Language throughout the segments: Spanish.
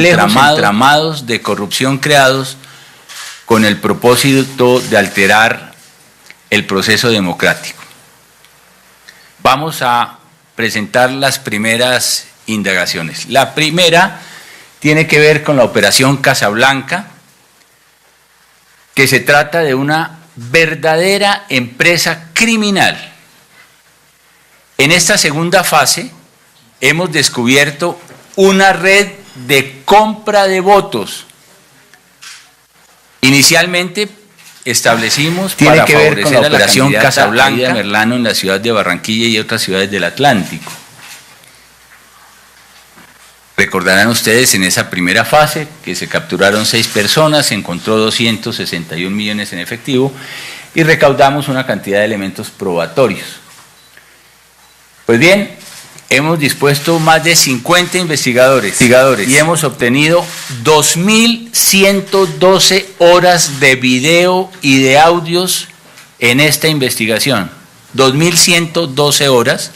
entramados de corrupción creados con el propósito de alterar el proceso democrático. Vamos a presentar las primeras indagaciones. La primera tiene que ver con la operación Casablanca, que se trata de una verdadera empresa criminal. En esta segunda fase hemos descubierto una red de compra de votos. Inicialmente establecimos para favorecer a la operación Casablanca Aida Merlano en la ciudad de Barranquilla y otras ciudades del Atlántico. Recordarán ustedes en esa primera fase que se capturaron 6 personas, se encontró 261 millones en efectivo y recaudamos una cantidad de elementos probatorios. Pues bien, hemos dispuesto más de 50 investigadores y hemos obtenido 2.112 horas de video y de audios en esta investigación. 2.112 horas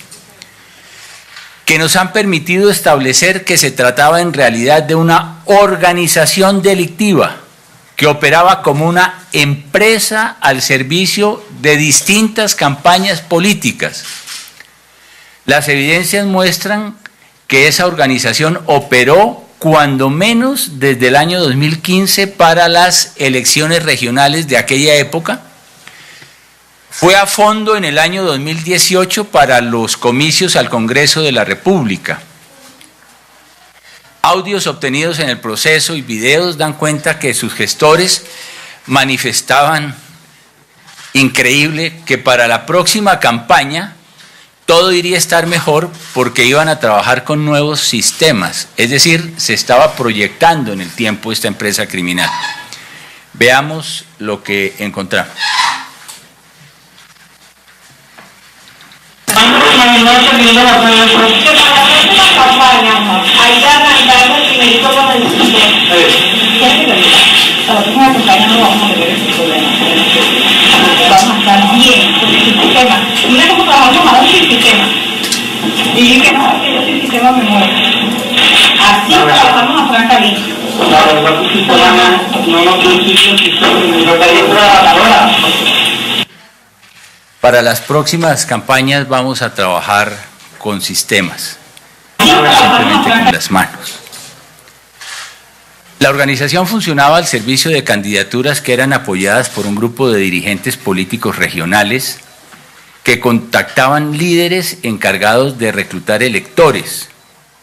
que nos han permitido establecer que se trataba en realidad de una organización delictiva que operaba como una empresa al servicio de distintas campañas políticas. Las evidencias muestran que esa organización operó cuando menos desde el año 2015 para las elecciones regionales de aquella época. Fue a fondo en el año 2018 para los comicios al Congreso de la República. Audios obtenidos en el proceso y videos dan cuenta que sus gestores manifestaban, increíble, que para la próxima campaña todo iría a estar mejor porque iban a trabajar con nuevos sistemas, es decir, se estaba proyectando en el tiempo esta empresa criminal. Veamos lo que encontramos. Vamos a estar bien con el sistema. Mira cómo trabajamos ahora sin sistema. Y que no, que yo sin sistema me muero. Así trabajamos a Franca bien. La verdad que el sistema no nos consiste el sistema, no está bien trabajadora. Para las próximas campañas vamos a trabajar con sistemas, simplemente con las manos. La organización funcionaba al servicio de candidaturas que eran apoyadas por un grupo de dirigentes políticos regionales que contactaban líderes encargados de reclutar electores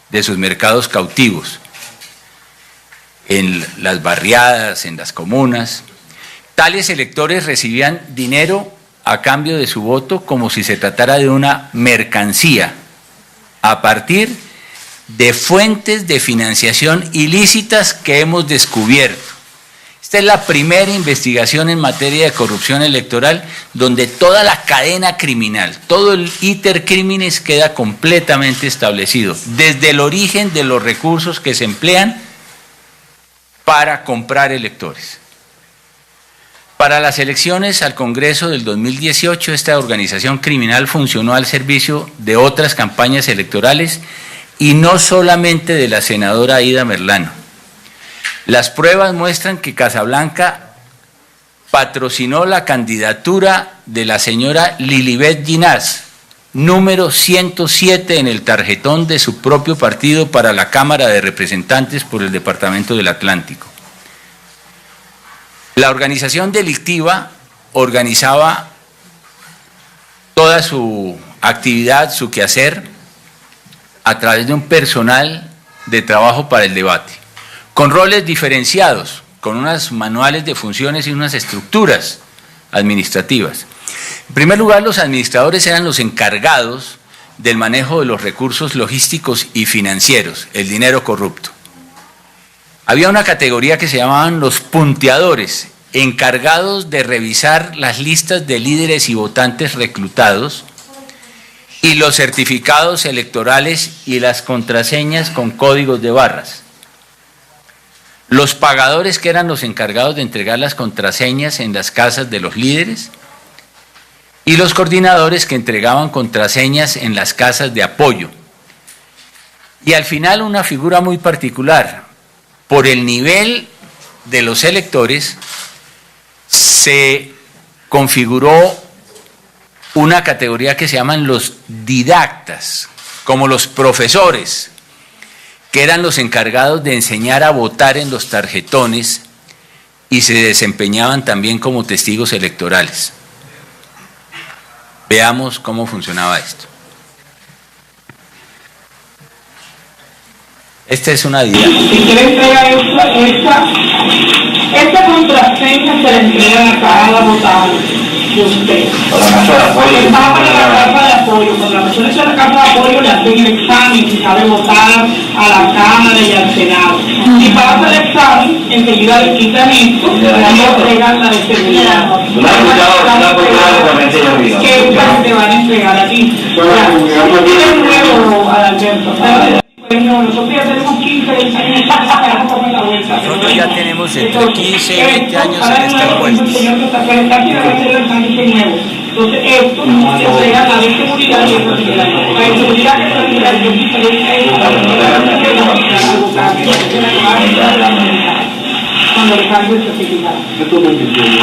de sus mercados cautivos, en las barriadas, en las comunas. Tales electores recibían dinero a cambio de su voto como si se tratara de una mercancía, a partir de fuentes de financiación ilícitas que hemos descubierto. Esta es la primera investigación en materia de corrupción electoral donde toda la cadena criminal, todo el iter criminis queda completamente establecido, desde el origen de los recursos que se emplean para comprar electores. Para las elecciones al Congreso del 2018, esta organización criminal funcionó al servicio de otras campañas electorales y no solamente de la senadora Aida Merlano. Las pruebas muestran que Casablanca patrocinó la candidatura de la señora Lilibet Ginás, número 107 en el tarjetón de su propio partido para la Cámara de Representantes por el Departamento del Atlántico. La organización delictiva organizaba toda su actividad, su quehacer, a través de un personal de trabajo para el debate, con roles diferenciados, con unos manuales de funciones y unas estructuras administrativas. En primer lugar, los administradores eran los encargados del manejo de los recursos logísticos y financieros, el dinero corrupto. Había una categoría que se llamaban los punteadores, encargados de revisar las listas de líderes y votantes reclutados y los certificados electorales y las contraseñas con códigos de barras. Los pagadores, que eran los encargados de entregar las contraseñas en las casas de los líderes, y los coordinadores, que entregaban contraseñas en las casas de apoyo. Y al final una figura muy particular, por el nivel de los electores, se configuró una categoría que se llaman los didactas, como los profesores, que eran los encargados de enseñar a votar en los tarjetones y se desempeñaban también como testigos electorales. Veamos cómo funcionaba esto. Esta es una didáctica. Si usted le entrega esta contraseña, se le entrega a cada votante de usted. Bajo la capa de apoyo, cuando la persona está en la capa de apoyo le hacen el examen si sabe votar a la Cámara y al Senado. Si pasa el examen, enseguida le quitan esto y le entregan la de seguridad. Que te van a entregar a ti. Es nuevo, Adalberto. Bueno, nosotros ya tenemos 15, 20 años en la vuelta. Nosotros ya tenemos entre 15 y 20 años en esta encuesta. Entonces, esto se entrega a la de seguridad y otra seguridad. La de seguridad y otra seguridad es diferente cuando le cambie el certificado.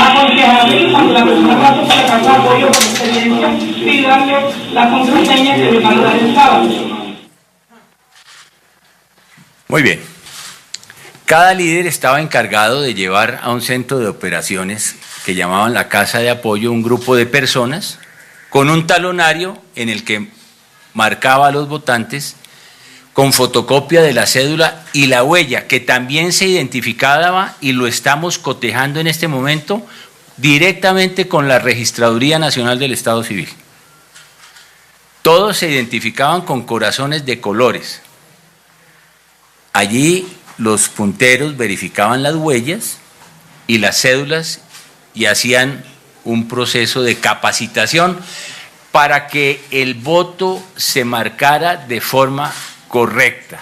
Aconsejarle cuando la persona pasa para cargar apoyo por experiencia, pídanle la contraseña que le van a dar el sábado. Muy bien. Cada líder estaba encargado de llevar a un centro de operaciones que llamaban la Casa de Apoyo un grupo de personas con un talonario en el que marcaba a los votantes con fotocopia de la cédula y la huella, que también se identificaba y lo estamos cotejando en este momento directamente con la Registraduría Nacional del Estado Civil. Todos se identificaban con corazones de colores. Allí los punteros verificaban las huellas y las cédulas y hacían un proceso de capacitación para que el voto se marcara de forma correcta.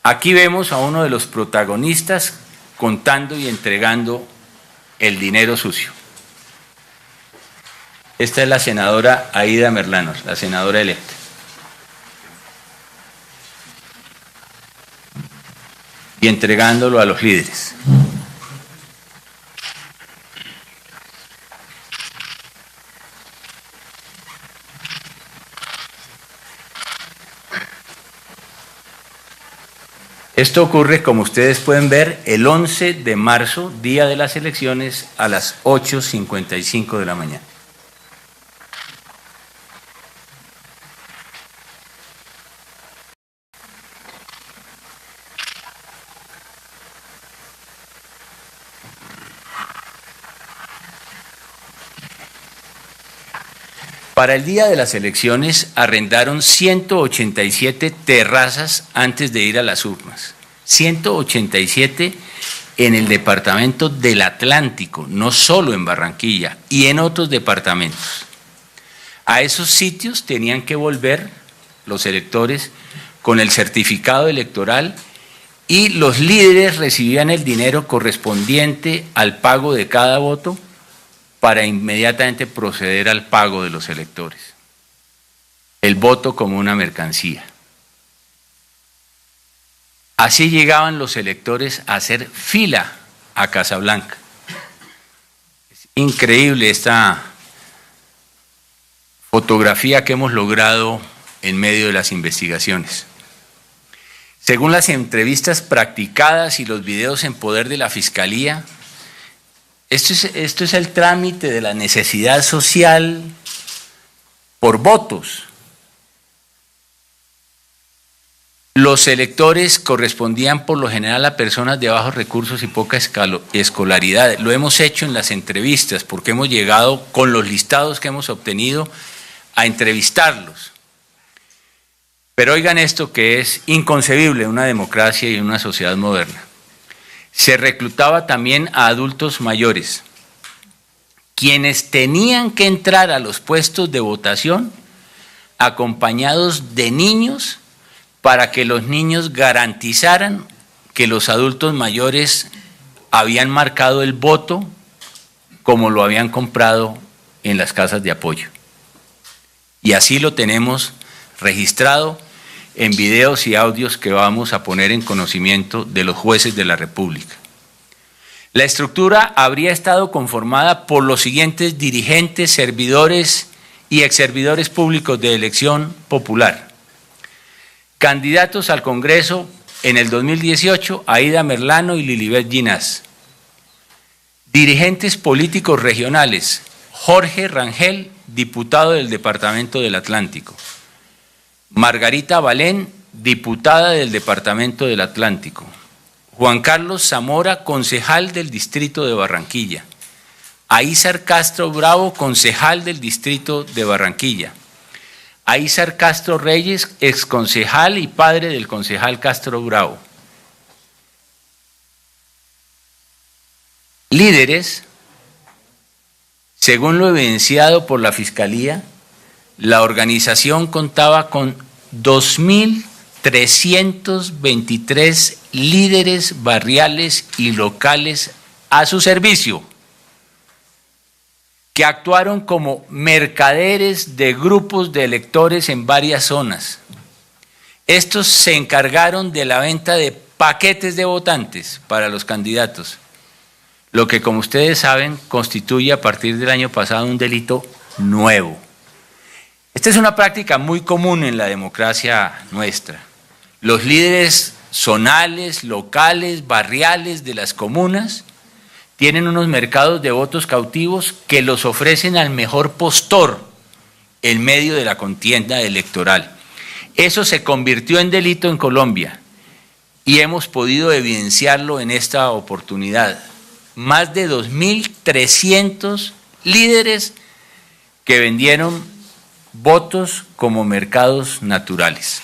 Aquí vemos a uno de los protagonistas contando y entregando el dinero sucio. Esta es la senadora Aida Merlanos, la senadora electa. Y entregándolo a los líderes. Esto ocurre, como ustedes pueden ver, el 11 de marzo, día de las elecciones, a las 8:55 de la mañana. Para el día de las elecciones arrendaron 187 terrazas antes de ir a las urnas. 187 en el departamento del Atlántico, no solo en Barranquilla, y en otros departamentos. A esos sitios tenían que volver los electores con el certificado electoral y los líderes recibían el dinero correspondiente al pago de cada voto para inmediatamente proceder al pago de los electores. El voto como una mercancía. Así llegaban los electores a hacer fila a Casablanca. Es increíble esta fotografía que hemos logrado en medio de las investigaciones. Según las entrevistas practicadas y los videos en poder de la Fiscalía, esto es el trámite de la necesidad social por votos. Los electores correspondían por lo general a personas de bajos recursos y poca escolaridad. Lo hemos hecho en las entrevistas porque hemos llegado con los listados que hemos obtenido a entrevistarlos. Pero oigan esto que es inconcebible en una democracia y en una sociedad moderna. Se reclutaba también a adultos mayores, quienes tenían que entrar a los puestos de votación acompañados de niños para que los niños garantizaran que los adultos mayores habían marcado el voto como lo habían comprado en las casas de apoyo. Y así lo tenemos registrado en videos y audios que vamos a poner en conocimiento de los jueces de la República. La estructura habría estado conformada por los siguientes dirigentes, servidores y exservidores públicos de elección popular. Candidatos al Congreso en el 2018, Aida Merlano y Lilibet Ginás. Dirigentes políticos regionales, Jorge Rangel, diputado del Departamento del Atlántico. Margarita Balén, diputada del Departamento del Atlántico. Juan Carlos Zamora, concejal del Distrito de Barranquilla. Aízar Castro Bravo, concejal del Distrito de Barranquilla. Aízar Castro Reyes, exconcejal y padre del concejal Castro Bravo. Líderes, según lo evidenciado por la Fiscalía, la organización contaba con 2.323 líderes barriales y locales a su servicio, que actuaron como mercaderes de grupos de electores en varias zonas. Estos se encargaron de la venta de paquetes de votantes para los candidatos, lo que, como ustedes saben, constituye a partir del año pasado un delito nuevo. Esta es una práctica muy común en la democracia nuestra. Los líderes zonales, locales, barriales de las comunas tienen unos mercados de votos cautivos que los ofrecen al mejor postor en medio de la contienda electoral. Eso se convirtió en delito en Colombia y hemos podido evidenciarlo en esta oportunidad. Más de 2.300 líderes que vendieron votos como mercados naturales.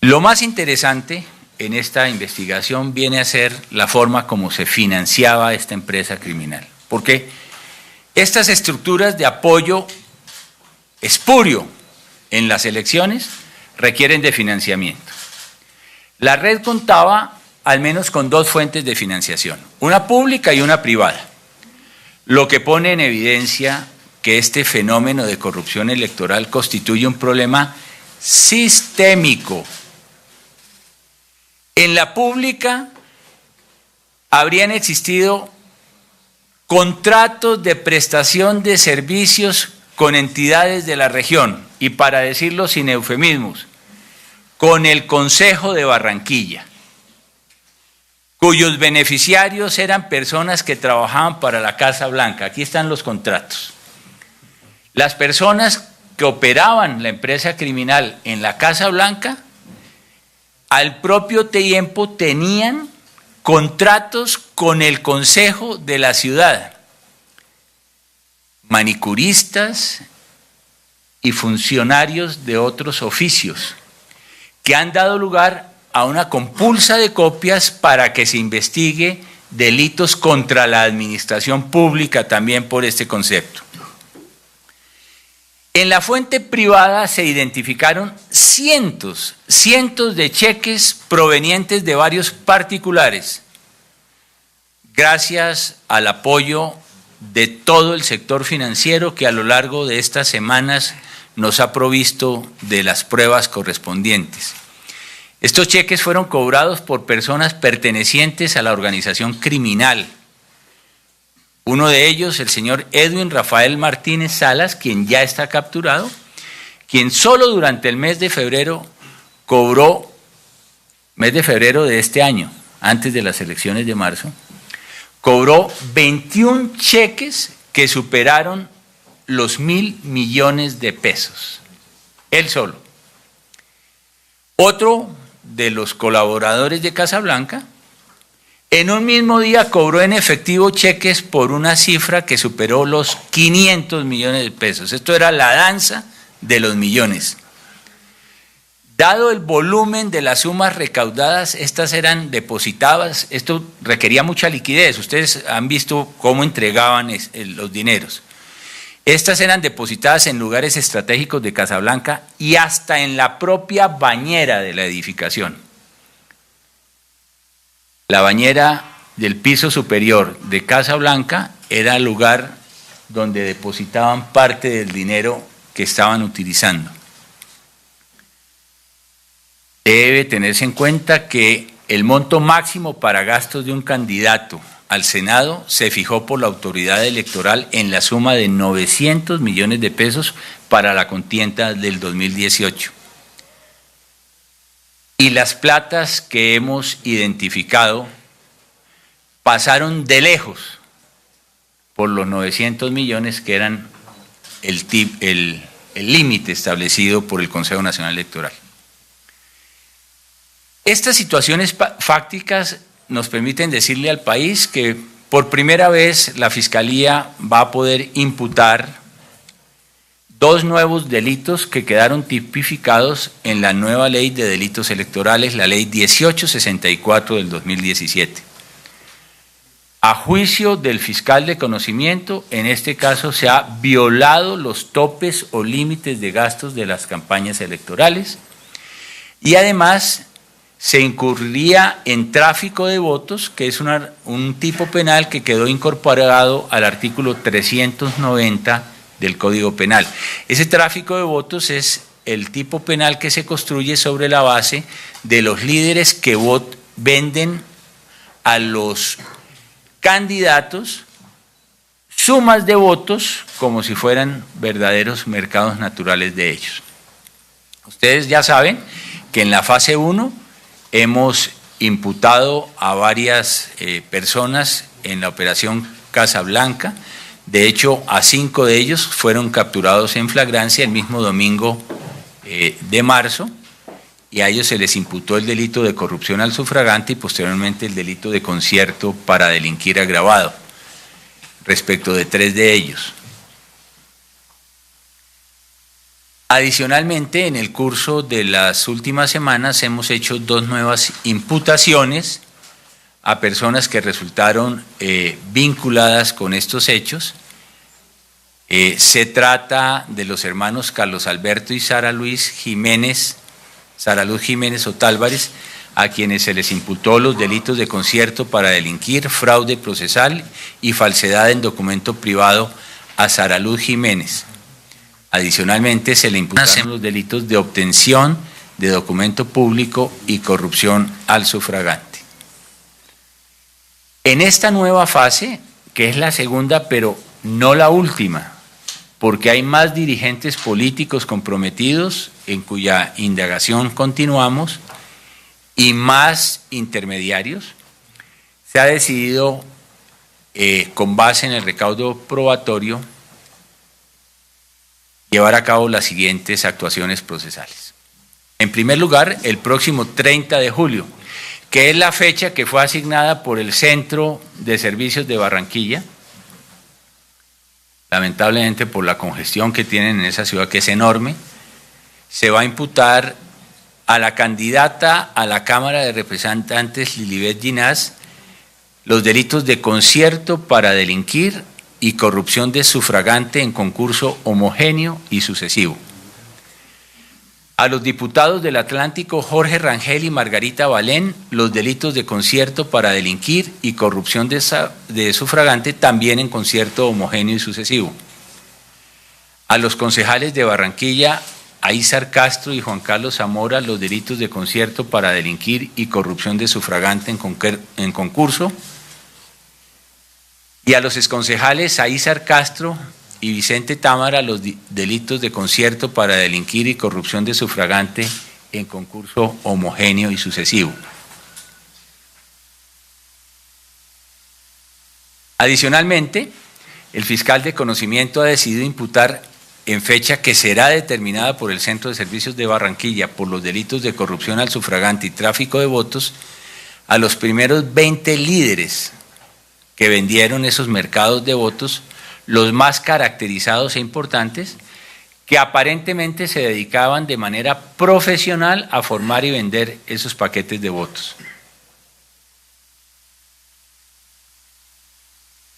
Lo más interesante en esta investigación viene a ser la forma como se financiaba esta empresa criminal, porque estas estructuras de apoyo espurio en las elecciones requieren de financiamiento. La red contaba al menos con dos fuentes de financiación, una pública y una privada, lo que pone en evidencia que este fenómeno de corrupción electoral constituye un problema sistémico. En la pública habrían existido contratos de prestación de servicios con entidades de la región y, para decirlo sin eufemismos, con el Consejo de Barranquilla, cuyos beneficiarios eran personas que trabajaban para la Casa Blanca. Aquí están los contratos. Las personas que operaban la empresa criminal en la Casa Blanca, al propio tiempo tenían contratos con el Consejo de la ciudad, manicuristas y funcionarios de otros oficios, que han dado lugar a una compulsa de copias para que se investigue delitos contra la administración pública también por este concepto. En la fuente privada se identificaron cientos de cheques provenientes de varios particulares, gracias al apoyo de todo el sector financiero que a lo largo de estas semanas nos ha provisto de las pruebas correspondientes. Estos cheques fueron cobrados por personas pertenecientes a la organización criminal. Uno de ellos, el señor Edwin Rafael Martínez Salas, quien ya está capturado, quien solo durante el mes de febrero cobró, mes de febrero de este año, antes de las elecciones de marzo, cobró 21 cheques que superaron los 1.000 millones de pesos. Él solo. Otro de los colaboradores de Casablanca, en un mismo día cobró en efectivo cheques por una cifra que superó los 500 millones de pesos. Esto era la danza de los millones. Dado el volumen de las sumas recaudadas, estas eran depositadas, esto requería mucha liquidez, ustedes han visto cómo entregaban los dineros. Estas eran depositadas en lugares estratégicos de Casablanca y hasta en la propia bañera de la edificación. La bañera del piso superior de Casablanca era el lugar donde depositaban parte del dinero que estaban utilizando. Debe tenerse en cuenta que el monto máximo para gastos de un candidato al Senado se fijó por la autoridad electoral en la suma de 900 millones de pesos para la contienda del 2018. Y las platas que hemos identificado pasaron de lejos por los 900 millones que eran el límite establecido por el Consejo Nacional Electoral. Estas situaciones fácticas nos permiten decirle al país que por primera vez la Fiscalía va a poder imputar 2 nuevos delitos que quedaron tipificados en la nueva Ley de Delitos Electorales, la Ley 1864 del 2017. A juicio del fiscal de conocimiento, en este caso se ha violado los topes o límites de gastos de las campañas electorales y además se incurriría en tráfico de votos, que es un tipo penal que quedó incorporado al artículo 390 del Código Penal. Ese tráfico de votos es el tipo penal que se construye sobre la base de los líderes que venden a los candidatos sumas de votos como si fueran verdaderos mercados naturales de ellos. Ustedes ya saben que en la fase 1 hemos imputado a varias personas en la operación Casablanca. De hecho, a 5 de ellos fueron capturados en flagrancia el mismo domingo de marzo, y a ellos se les imputó el delito de corrupción al sufragante y posteriormente el delito de concierto para delinquir agravado, respecto de 3 de ellos. Adicionalmente, en el curso de las últimas semanas hemos hecho 2 nuevas imputaciones a personas que resultaron vinculadas con estos hechos. Se trata de los hermanos Carlos Alberto y Sara Luz Jiménez Otálvarez, a quienes se les imputó los delitos de concierto para delinquir, fraude procesal y falsedad en documento privado a Sara Luz Jiménez. Adicionalmente, se le imputaron los delitos de obtención de documento público y corrupción al sufragante. En esta nueva fase, que es la segunda pero no la última, porque hay más dirigentes políticos comprometidos en cuya indagación continuamos y más intermediarios, se ha decidido, con base en el recaudo probatorio, llevar a cabo las siguientes actuaciones procesales. En primer lugar, el próximo 30 de julio, que es la fecha que fue asignada por el Centro de Servicios de Barranquilla, lamentablemente por la congestión que tienen en esa ciudad, que es enorme, se va a imputar a la candidata a la Cámara de Representantes, Lilibet Ginás, los delitos de concierto para delinquir y corrupción de sufragante en concurso homogéneo y sucesivo. A los diputados del Atlántico Jorge Rangel y Margarita Balén, los delitos de concierto para delinquir y corrupción de sufragante también en concierto homogéneo y sucesivo. A los concejales de Barranquilla, Aízar Castro y Juan Carlos Zamora, los delitos de concierto para delinquir y corrupción de sufragante en concurso. Y a los exconcejales Aízar Castro y Vicente Támara, los delitos de concierto para delinquir y corrupción de sufragante en concurso homogéneo y sucesivo. Adicionalmente, el fiscal de conocimiento ha decidido imputar en fecha que será determinada por el Centro de Servicios de Barranquilla por los delitos de corrupción al sufragante y tráfico de votos a los primeros 20 líderes que vendieron esos mercados de votos, los más caracterizados e importantes, que aparentemente se dedicaban de manera profesional a formar y vender esos paquetes de votos.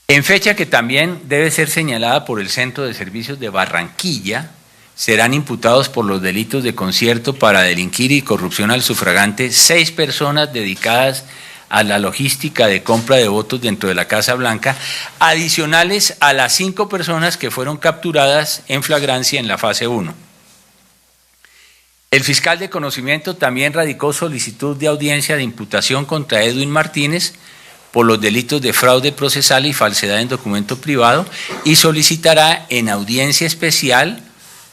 En fecha que también debe ser señalada por el Centro de Servicios de Barranquilla, serán imputados por los delitos de concierto para delinquir y corrupción al sufragante 6 personas dedicadas a la logística de compra de votos dentro de la Casa Blanca, adicionales a las 5 personas que fueron capturadas en flagrancia en la fase 1. El fiscal de conocimiento también radicó solicitud de audiencia de imputación contra Edwin Martínez por los delitos de fraude procesal y falsedad en documento privado y solicitará en audiencia especial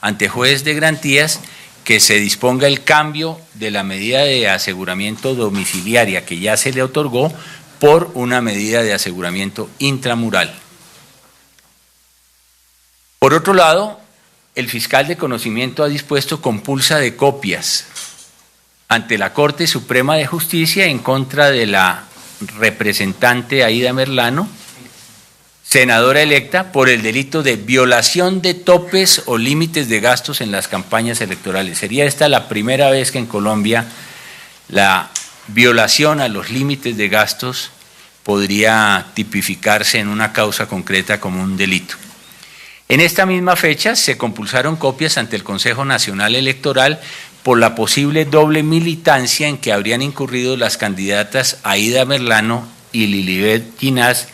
ante juez de garantías que se disponga el cambio de la medida de aseguramiento domiciliaria que ya se le otorgó por una medida de aseguramiento intramural. Por otro lado, el fiscal de conocimiento ha dispuesto compulsa de copias ante la Corte Suprema de Justicia en contra de la representante Aida Merlano, senadora electa, por el delito de violación de topes o límites de gastos en las campañas electorales. Sería esta la primera vez que en Colombia la violación a los límites de gastos podría tipificarse en una causa concreta como un delito. En esta misma fecha se compulsaron copias ante el Consejo Nacional Electoral por la posible doble militancia en que habrían incurrido las candidatas Aida Merlano y Lilibet Ginás,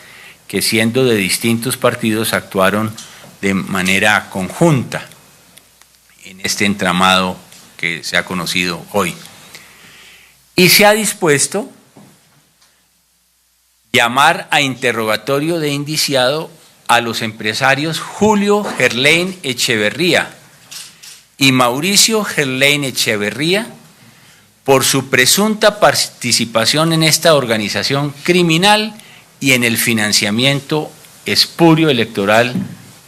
que siendo de distintos partidos actuaron de manera conjunta en este entramado que se ha conocido hoy. Y se ha dispuesto llamar a interrogatorio de indiciado a los empresarios Julio Gerlain Echeverría y Mauricio Gerlain Echeverría por su presunta participación en esta organización criminal y en el financiamiento espurio electoral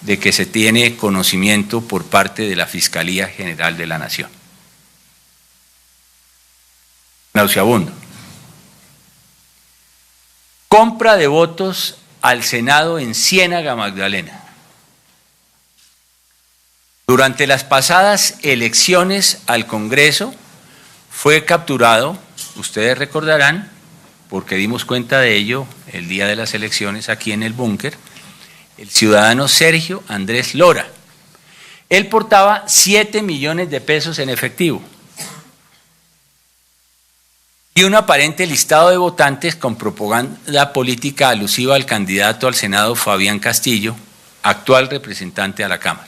de que se tiene conocimiento por parte de la Fiscalía General de la Nación. Nauseabundo. Compra de votos al Senado en Ciénaga Magdalena. Durante las pasadas elecciones al Congreso fue capturado, ustedes recordarán, porque dimos cuenta de ello el día de las elecciones aquí en el búnker, el ciudadano Sergio Andrés Lora. Él portaba 7 millones de pesos en efectivo y un aparente listado de votantes con propaganda política alusiva al candidato al Senado Fabián Castillo, actual representante a la Cámara.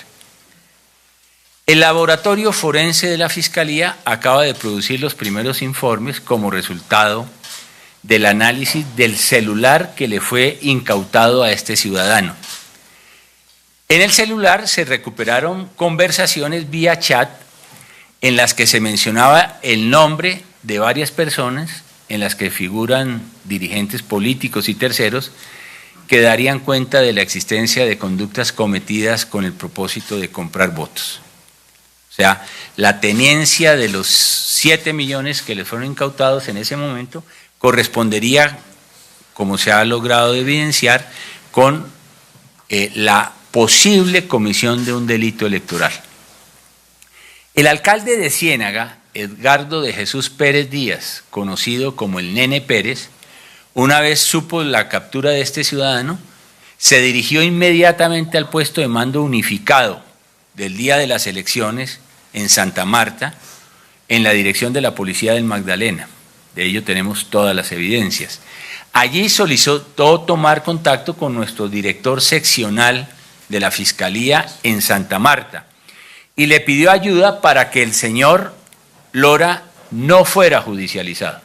El laboratorio forense de la Fiscalía acaba de producir los primeros informes como resultado del análisis del celular que le fue incautado a este ciudadano. En el celular se recuperaron conversaciones vía chat en las que se mencionaba el nombre de varias personas, en las que figuran dirigentes políticos y terceros, que darían cuenta de la existencia de conductas cometidas con el propósito de comprar votos. O sea, la tenencia de los 7 millones que les fueron incautados en ese momento correspondería, como se ha logrado evidenciar, con la posible comisión de un delito electoral. El alcalde de Ciénaga, Edgardo de Jesús Pérez Díaz, conocido como el Nene Pérez, una vez supo la captura de este ciudadano, se dirigió inmediatamente al puesto de mando unificado del día de las elecciones en Santa Marta, en la dirección de la Policía del Magdalena. De ello tenemos todas las evidencias. Allí solicitó tomar contacto con nuestro director seccional de la Fiscalía en Santa Marta y le pidió ayuda para que el señor Lora no fuera judicializado.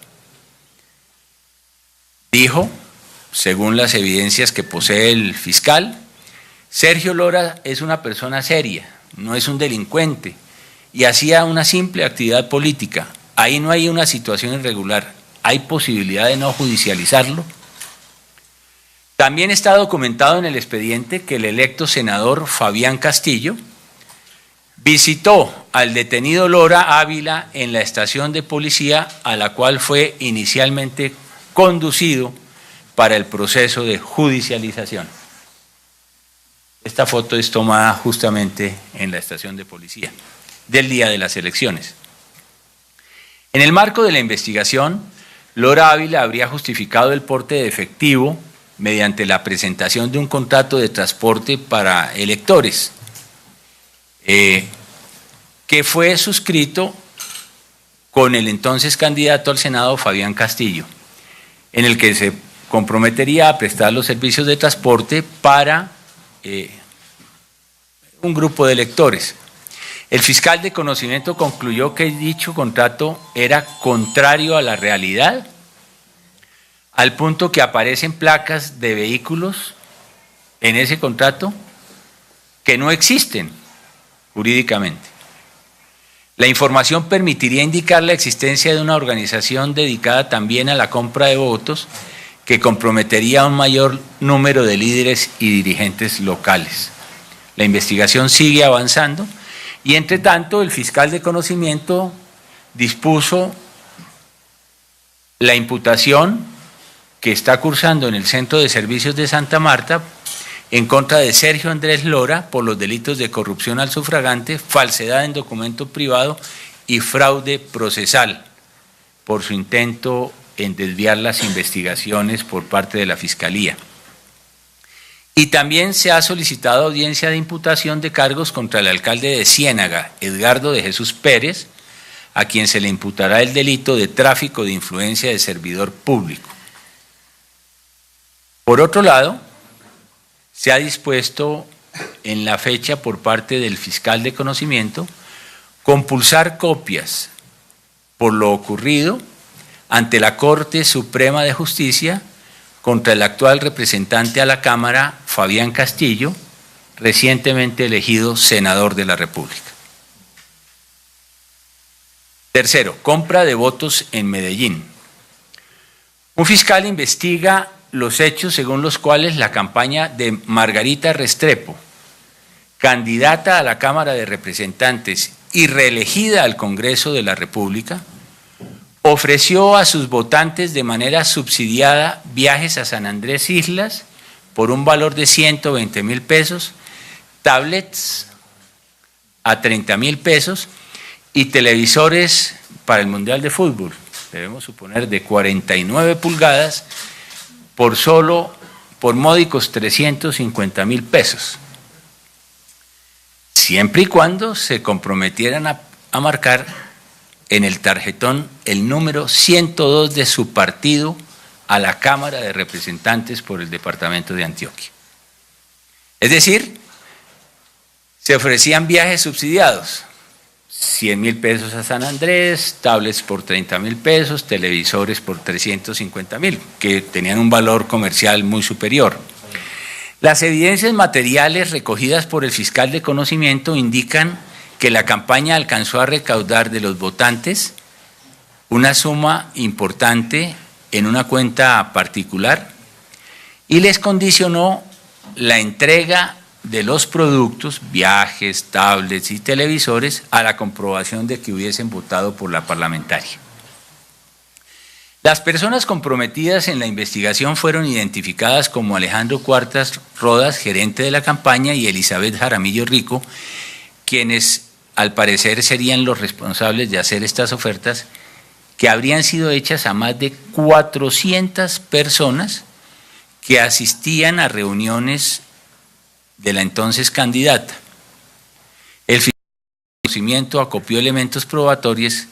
Dijo, según las evidencias que posee el fiscal, Sergio Lora es una persona seria, no es un delincuente y hacía una simple actividad política. Ahí no hay una situación irregular, hay posibilidad de no judicializarlo. También está documentado en el expediente que el electo senador Fabián Castillo visitó al detenido Lora Ávila en la estación de policía a la cual fue inicialmente conducido para el proceso de judicialización. Esta foto es tomada justamente en la estación de policía del día de las elecciones. En el marco de la investigación, Lora Ávila habría justificado el porte de efectivo mediante la presentación de un contrato de transporte para electores, que fue suscrito con el entonces candidato al Senado Fabián Castillo. en el que se comprometería a prestar los servicios de transporte para un grupo de electores. El fiscal de conocimiento concluyó que dicho contrato era contrario a la realidad, al punto que aparecen placas de vehículos en ese contrato que no existen jurídicamente. La información permitiría indicar la existencia de una organización dedicada también a la compra de votos que comprometería a un mayor número de líderes y dirigentes locales. La investigación sigue avanzando y, entre tanto, el fiscal de conocimiento dispuso la imputación que está cursando en el Centro de Servicios de Santa Marta en contra de Sergio Andrés Lora por los delitos de corrupción al sufragante, falsedad en documento privado y fraude procesal por su intento en desviar las investigaciones por parte de la Fiscalía. Y también se ha solicitado audiencia de imputación de cargos contra el alcalde de Ciénaga, Edgardo de Jesús Pérez, a quien se le imputará el delito de tráfico de influencia de servidor público. Por otro lado, se ha dispuesto en la fecha por parte del fiscal de conocimiento compulsar copias por lo ocurrido ante la Corte Suprema de Justicia contra el actual representante a la Cámara, Fabián Castillo, recientemente elegido senador de la República. Tercero, compra de votos en Medellín. Un fiscal investiga los hechos según los cuales la campaña de Margarita Restrepo, candidata a la Cámara de Representantes y reelegida al Congreso de la República, ofreció a sus votantes de manera subsidiada viajes a San Andrés Islas por un valor de 120.000 pesos, tablets a 30.000 pesos y televisores para el Mundial de Fútbol, debemos suponer de 49 pulgadas, por módicos 350.000 pesos, siempre y cuando se comprometieran a marcar en el tarjetón el número 102 de su partido a la Cámara de Representantes por el departamento de Antioquia. Es decir, se ofrecían viajes subsidiados, 100.000 pesos a San Andrés, tablets por 30.000 pesos, televisores por 350.000, que tenían un valor comercial muy superior. Las evidencias materiales recogidas por el fiscal de conocimiento indican que la campaña alcanzó a recaudar de los votantes una suma importante en una cuenta particular y les condicionó la entrega de los productos, viajes, tablets y televisores a la comprobación de que hubiesen votado por la parlamentaria. Las personas comprometidas en la investigación fueron identificadas como Alejandro Cuartas Rodas, gerente de la campaña, y Elizabeth Jaramillo Rico, quienes al parecer serían los responsables de hacer estas ofertas, que habrían sido hechas a más de 400 personas que asistían a reuniones de la entonces candidata. El fiscal de conocimiento acopió elementos probatorios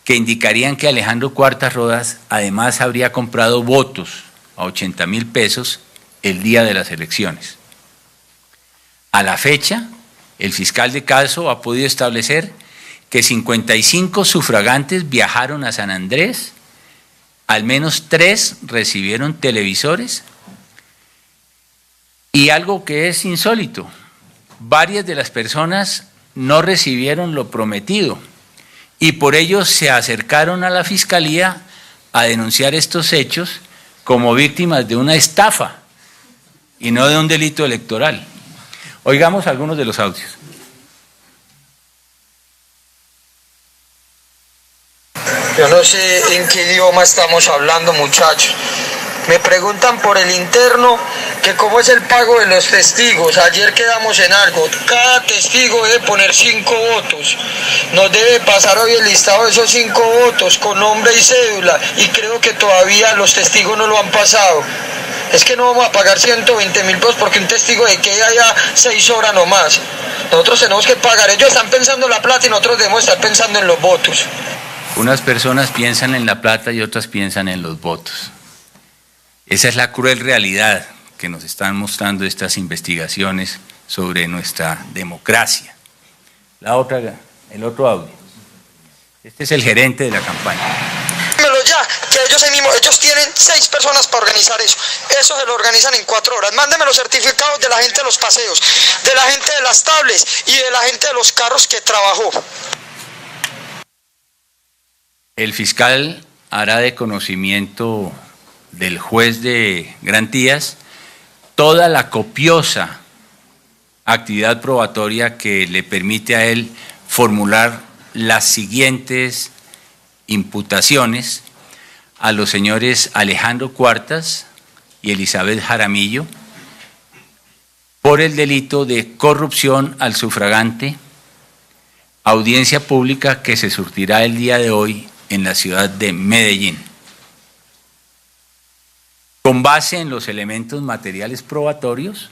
que indicarían que Alejandro Cuartas Rodas además habría comprado votos a 80.000 pesos el día de las elecciones. A la fecha, el fiscal de caso ha podido establecer que 55 sufragantes viajaron a San Andrés, al menos 3 recibieron televisores y algo que es insólito, varias de las personas no recibieron lo prometido y por ello se acercaron a la Fiscalía a denunciar estos hechos como víctimas de una estafa y no de un delito electoral. Oigamos algunos de los audios. Yo no sé en qué idioma estamos hablando, muchachos. Me preguntan por el interno que cómo es el pago de los testigos. Ayer quedamos en algo. Cada testigo debe poner 5 votos. Nos debe pasar hoy el listado de esos 5 votos con nombre y cédula. Y creo que todavía los testigos no lo han pasado. Es que no vamos a pagar 120.000 pesos porque un testigo de que haya 6 horas nomás. Nosotros tenemos que pagar. Ellos están pensando en la plata y nosotros debemos estar pensando en los votos. Unas personas piensan en la plata y otras piensan en los votos. Esa es la cruel realidad que nos están mostrando estas investigaciones sobre nuestra democracia. El otro audio. Este es el gerente de la campaña. Dímelo ya, que ellos tienen 6 personas para organizar eso. Eso se lo organizan en 4 horas. Mándeme los certificados de la gente de los paseos, de la gente de las tablets y de la gente de los carros que trabajó. El fiscal hará de conocimiento del juez de garantías toda la copiosa actividad probatoria que le permite a él formular las siguientes imputaciones a los señores Alejandro Cuartas y Elizabeth Jaramillo por el delito de corrupción al sufragante, audiencia pública que se surtirá el día de hoy en la ciudad de Medellín. Con base en los elementos materiales probatorios,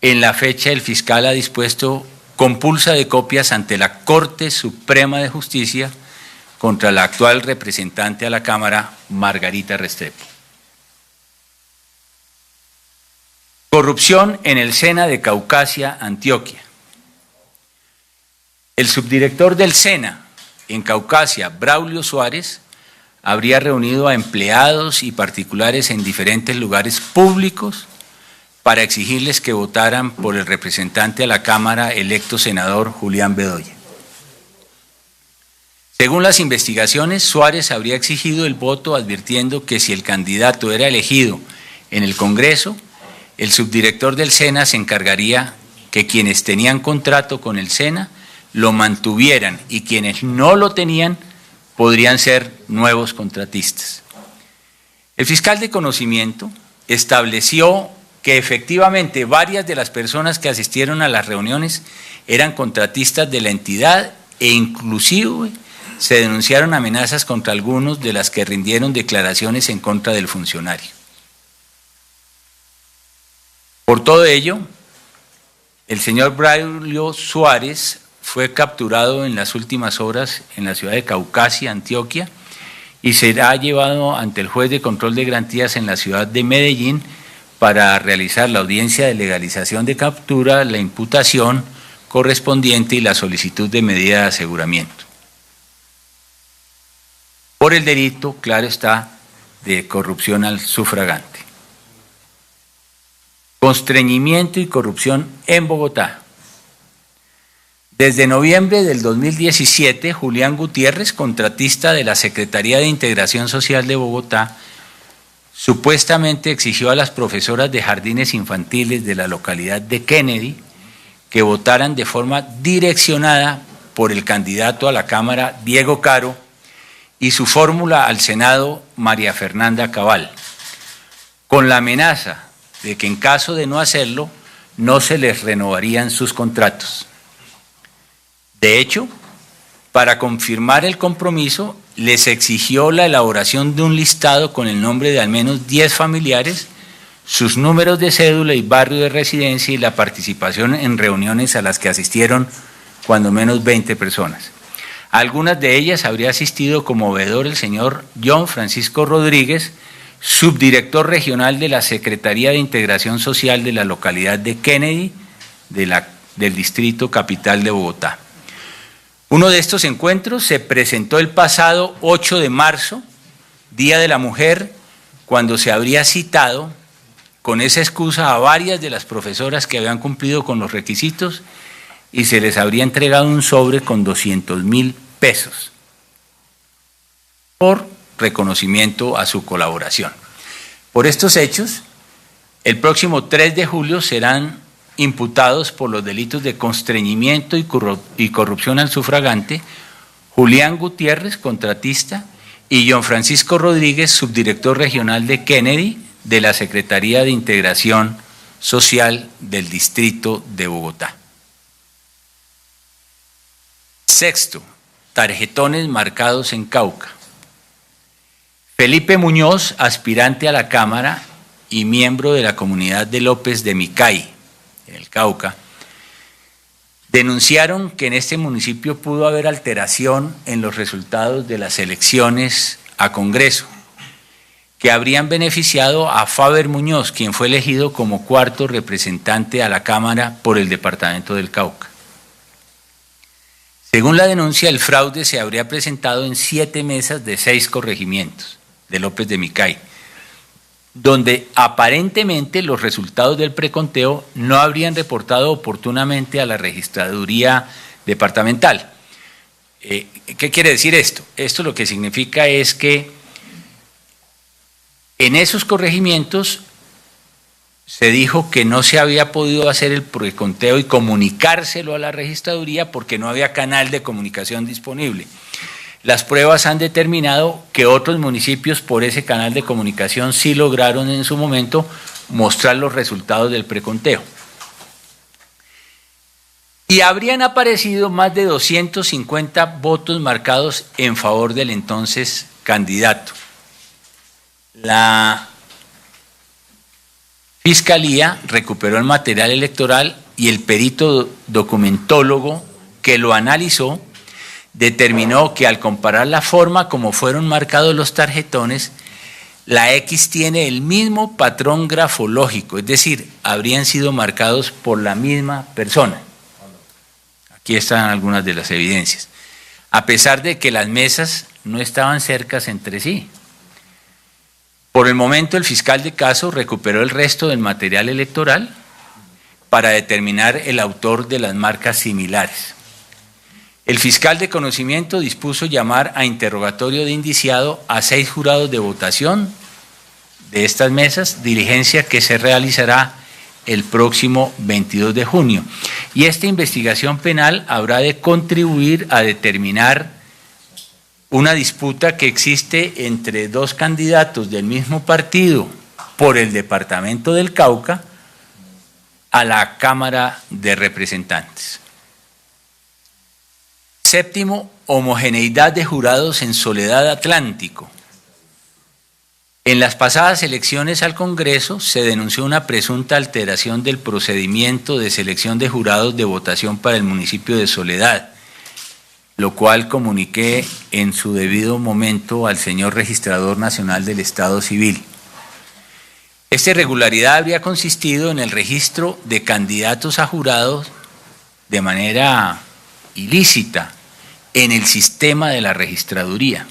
en la fecha el fiscal ha dispuesto compulsa de copias ante la Corte Suprema de Justicia contra la actual representante a la Cámara, Margarita Restrepo. Corrupción en el SENA de Caucasia, Antioquia. El subdirector del SENA en Caucasia, Braulio Suárez, habría reunido a empleados y particulares en diferentes lugares públicos para exigirles que votaran por el representante a la Cámara electo senador Julián Bedoya. Según las investigaciones, Suárez habría exigido el voto advirtiendo que si el candidato era elegido en el Congreso, el subdirector del SENA se encargaría que quienes tenían contrato con el SENA lo mantuvieran y quienes no lo tenían podrían ser nuevos contratistas. El fiscal de conocimiento estableció que efectivamente varias de las personas que asistieron a las reuniones eran contratistas de la entidad e inclusive se denunciaron amenazas contra algunos de las que rindieron declaraciones en contra del funcionario. Por todo ello, el señor Braulio Suárez fue capturado en las últimas horas en la ciudad de Caucasia, Antioquia, y será llevado ante el juez de control de garantías en la ciudad de Medellín para realizar la audiencia de legalización de captura, la imputación correspondiente y la solicitud de medida de aseguramiento. Por el delito, claro está, de corrupción al sufragante. Constreñimiento y corrupción en Bogotá. Desde noviembre del 2017, Julián Gutiérrez, contratista de la Secretaría de Integración Social de Bogotá, supuestamente exigió a las profesoras de jardines infantiles de la localidad de Kennedy que votaran de forma direccionada por el candidato a la Cámara, Diego Caro, y su fórmula al Senado, María Fernanda Cabal, con la amenaza de que en caso de no hacerlo, no se les renovarían sus contratos. De hecho, para confirmar el compromiso, les exigió la elaboración de un listado con el nombre de al menos 10 familiares, sus números de cédula y barrio de residencia y la participación en reuniones a las que asistieron cuando menos 20 personas. A algunas de ellas habría asistido como veedor el señor John Francisco Rodríguez, subdirector regional de la Secretaría de Integración Social de la localidad de Kennedy, del Distrito Capital de Bogotá. Uno de estos encuentros se presentó el pasado 8 de marzo, Día de la Mujer, cuando se habría citado con esa excusa a varias de las profesoras que habían cumplido con los requisitos y se les habría entregado un sobre con 200.000 pesos por reconocimiento a su colaboración. Por estos hechos, el próximo 3 de julio serán imputados por los delitos de constreñimiento y corrupción al sufragante Julián Gutiérrez, contratista, y John Francisco Rodríguez, subdirector regional de Kennedy de la Secretaría de Integración Social del Distrito de Bogotá. Sexto, tarjetones marcados en Cauca. Felipe Muñoz, aspirante a la Cámara y miembro de la comunidad de López de Micay, en el Cauca, denunciaron que en este municipio pudo haber alteración en los resultados de las elecciones a Congreso, que habrían beneficiado a Faber Muñoz, quien fue elegido como cuarto representante a la Cámara por el departamento del Cauca. Según la denuncia, el fraude se habría presentado en 7 mesas de 6 corregimientos de López de Micay, donde aparentemente los resultados del preconteo no habrían reportado oportunamente a la registraduría departamental. ¿Qué quiere decir esto? Esto lo que significa es que en esos corregimientos se dijo que no se había podido hacer el preconteo y comunicárselo a la registraduría porque no había canal de comunicación disponible. Las pruebas han determinado que otros municipios por ese canal de comunicación sí lograron en su momento mostrar los resultados del preconteo. Y habrían aparecido más de 250 votos marcados en favor del entonces candidato. La Fiscalía recuperó el material electoral y el perito documentólogo que lo analizó determinó que al comparar la forma como fueron marcados los tarjetones, la X tiene el mismo patrón grafológico, es decir, habrían sido marcados por la misma persona. Aquí están algunas de las evidencias. A pesar de que las mesas no estaban cercas entre sí. Por el momento, el fiscal de caso recuperó el resto del material electoral para determinar el autor de las marcas similares. El fiscal de conocimiento dispuso llamar a interrogatorio de indiciado a 6 jurados de votación de estas mesas, diligencia que se realizará el próximo 22 de junio. Y esta investigación penal habrá de contribuir a determinar una disputa que existe entre 2 candidatos del mismo partido por el departamento del Cauca a la Cámara de Representantes. Séptimo, homogeneidad de jurados en Soledad Atlántico. En las pasadas elecciones al Congreso se denunció una presunta alteración del procedimiento de selección de jurados de votación para el municipio de Soledad, lo cual comuniqué en su debido momento al señor Registrador Nacional del Estado Civil. Esta irregularidad habría consistido en el registro de candidatos a jurados de manera ilícita en el sistema de la registraduría.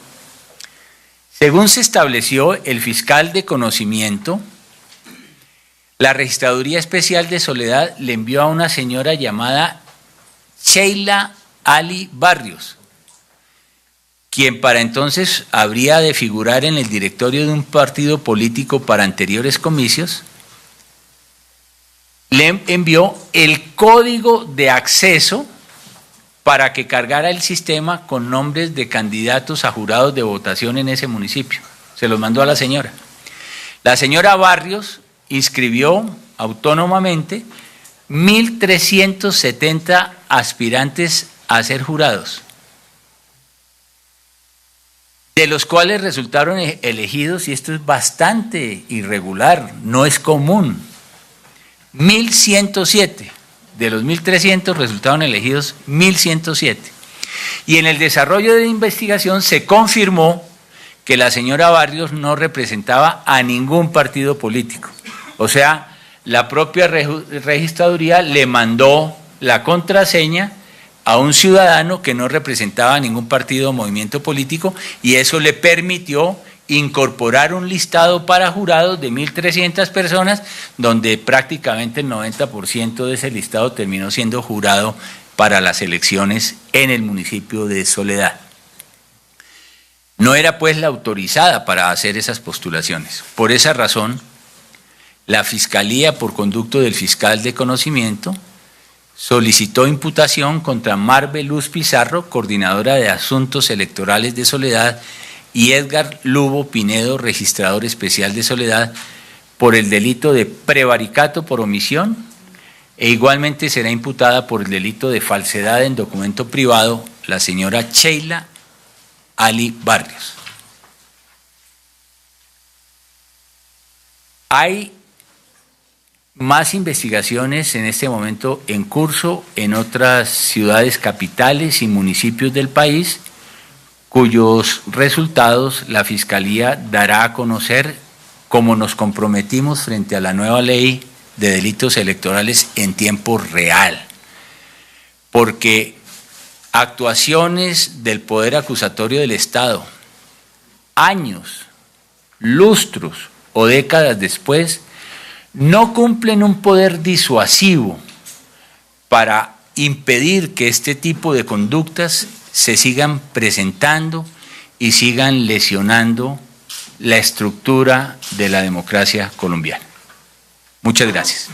Según se estableció el fiscal de conocimiento, la Registraduría Especial de Soledad le envió a una señora llamada Sheila Ali Barrios, quien para entonces habría de figurar en el directorio de un partido político para anteriores comicios, le envió el código de acceso para que cargara el sistema con nombres de candidatos a jurados de votación en ese municipio. Se los mandó a la señora. La señora Barrios inscribió autónomamente 1.370 aspirantes a ser jurados, de los cuales resultaron elegidos, y esto es bastante irregular, no es común, 1.107. De los 1.300 resultaron elegidos 1.107. Y en el desarrollo de la investigación se confirmó que la señora Barrios no representaba a ningún partido político. O sea, la propia registraduría le mandó la contraseña a un ciudadano que no representaba a ningún partido o movimiento político, y eso le permitió incorporar un listado para jurados de 1.300 personas, donde prácticamente el 90% de ese listado terminó siendo jurado para las elecciones en el municipio de Soledad. No era pues la autorizada para hacer esas postulaciones. Por esa razón, la Fiscalía, por conducto del fiscal de conocimiento, solicitó imputación contra Marbe Luz Pizarro, coordinadora de Asuntos Electorales de Soledad, y Edgar Lugo Pinedo, registrador especial de Soledad, por el delito de prevaricato por omisión, e igualmente será imputada por el delito de falsedad en documento privado la señora Sheila Ali Barrios. Hay más investigaciones en este momento en curso en otras ciudades capitales y municipios del país, cuyos resultados la Fiscalía dará a conocer, como nos comprometimos frente a la nueva ley de delitos electorales, en tiempo real. Porque actuaciones del Poder Acusatorio del Estado, años, lustros o décadas después, no cumplen un poder disuasivo para impedir que este tipo de conductas se sigan presentando y sigan lesionando la estructura de la democracia colombiana. Muchas gracias.